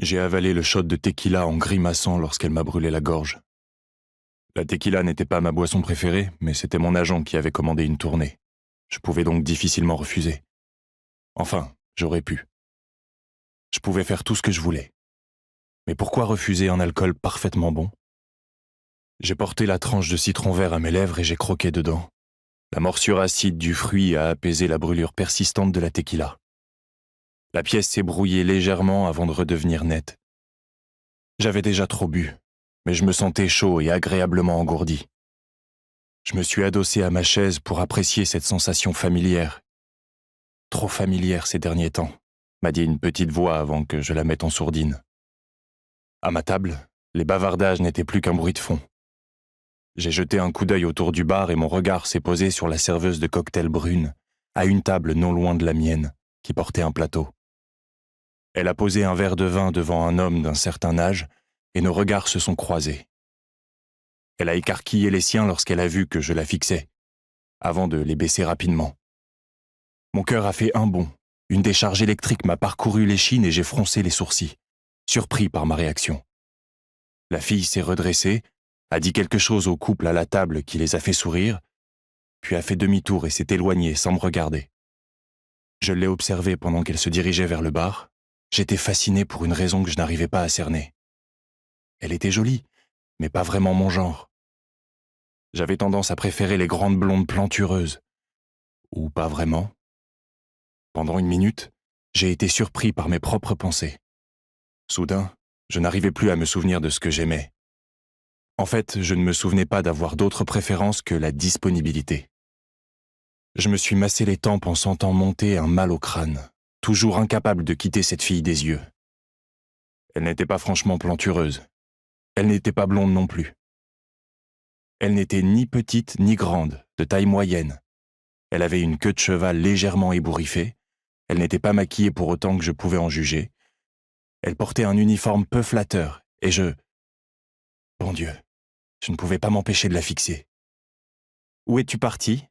J'ai avalé le shot de tequila en grimaçant lorsqu'elle m'a brûlé la gorge. La tequila n'était pas ma boisson préférée, mais c'était mon agent qui avait commandé une tournée. Je pouvais donc difficilement refuser. Enfin, j'aurais pu. Je pouvais faire tout ce que je voulais. Mais pourquoi refuser un alcool parfaitement bon? J'ai porté la tranche de citron vert à mes lèvres et j'ai croqué dedans. La morsure acide du fruit a apaisé la brûlure persistante de la tequila. La pièce s'est brouillée légèrement avant de redevenir nette. J'avais déjà trop bu, mais je me sentais chaud et agréablement engourdi. Je me suis adossé à ma chaise pour apprécier cette sensation familière. Trop familière ces derniers temps, m'a dit une petite voix avant que je la mette en sourdine. À ma table, les bavardages n'étaient plus qu'un bruit de fond. J'ai jeté un coup d'œil autour du bar et mon regard s'est posé sur la serveuse de cocktail brune, à une table non loin de la mienne, qui portait un plateau. Elle a posé un verre de vin devant un homme d'un certain âge et nos regards se sont croisés. Elle a écarquillé les siens lorsqu'elle a vu que je la fixais, avant de les baisser rapidement. Mon cœur a fait un bond. Une décharge électrique m'a parcouru l'échine et j'ai froncé les sourcils, surpris par ma réaction. La fille s'est redressée, a dit quelque chose au couple à la table qui les a fait sourire, puis a fait demi-tour et s'est éloignée sans me regarder. Je l'ai observée pendant qu'elle se dirigeait vers le bar. J'étais fasciné pour une raison que je n'arrivais pas à cerner. Elle était jolie, mais pas vraiment mon genre. J'avais tendance à préférer les grandes blondes plantureuses. Ou pas vraiment. Pendant une minute, j'ai été surpris par mes propres pensées. Soudain, je n'arrivais plus à me souvenir de ce que j'aimais. En fait, je ne me souvenais pas d'avoir d'autres préférences que la disponibilité. Je me suis massé les tempes en sentant monter un mal au crâne, toujours incapable de quitter cette fille des yeux. Elle n'était pas franchement plantureuse. Elle n'était pas blonde non plus. Elle n'était ni petite ni grande, de taille moyenne. Elle avait une queue de cheval légèrement ébouriffée. Elle n'était pas maquillée pour autant que je pouvais en juger. Elle portait un uniforme peu flatteur, et bon Dieu, je ne pouvais pas m'empêcher de la fixer. « Où es-tu parti ?»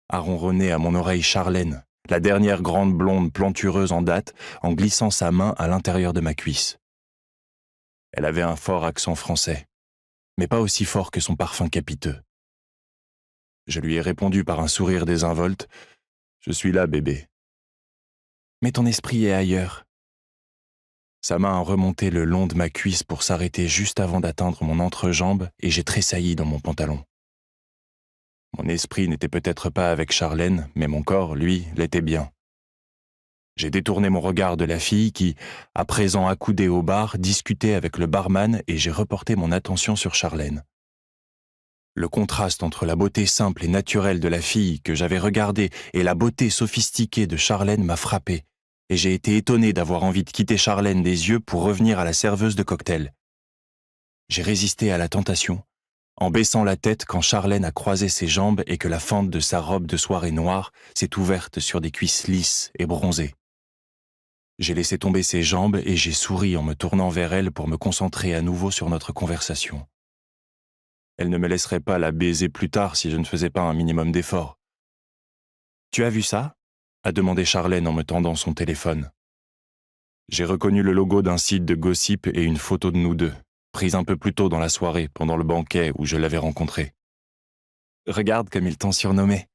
a ronronné à mon oreille Charlène, la dernière grande blonde plantureuse en date, en glissant sa main à l'intérieur de ma cuisse. Elle avait un fort accent français, mais pas aussi fort que son parfum capiteux. Je lui ai répondu par un sourire désinvolte. « Je suis là, bébé. » « Mais ton esprit est ailleurs. » Sa main a remonté le long de ma cuisse pour s'arrêter juste avant d'atteindre mon entrejambe et j'ai tressailli dans mon pantalon. Mon esprit n'était peut-être pas avec Charlène, mais mon corps, lui, l'était bien. J'ai détourné mon regard de la fille qui, à présent accoudée au bar, discutait avec le barman et j'ai reporté mon attention sur Charlène. Le contraste entre la beauté simple et naturelle de la fille que j'avais regardée et la beauté sophistiquée de Charlène m'a frappé, et j'ai été étonné d'avoir envie de quitter Charlène des yeux pour revenir à la serveuse de cocktail. J'ai résisté à la tentation, en baissant la tête quand Charlène a croisé ses jambes et que la fente de sa robe de soirée noire s'est ouverte sur des cuisses lisses et bronzées. J'ai laissé tomber ses jambes et j'ai souri en me tournant vers elle pour me concentrer à nouveau sur notre conversation. Elle ne me laisserait pas la baiser plus tard si je ne faisais pas un minimum d'effort. « Tu as vu ça ?» a demandé Charlène en me tendant son téléphone. J'ai reconnu le logo d'un site de gossip et une photo de nous deux, prise un peu plus tôt dans la soirée, pendant le banquet où je l'avais rencontré. « Regarde comme ils t'ont surnommé. »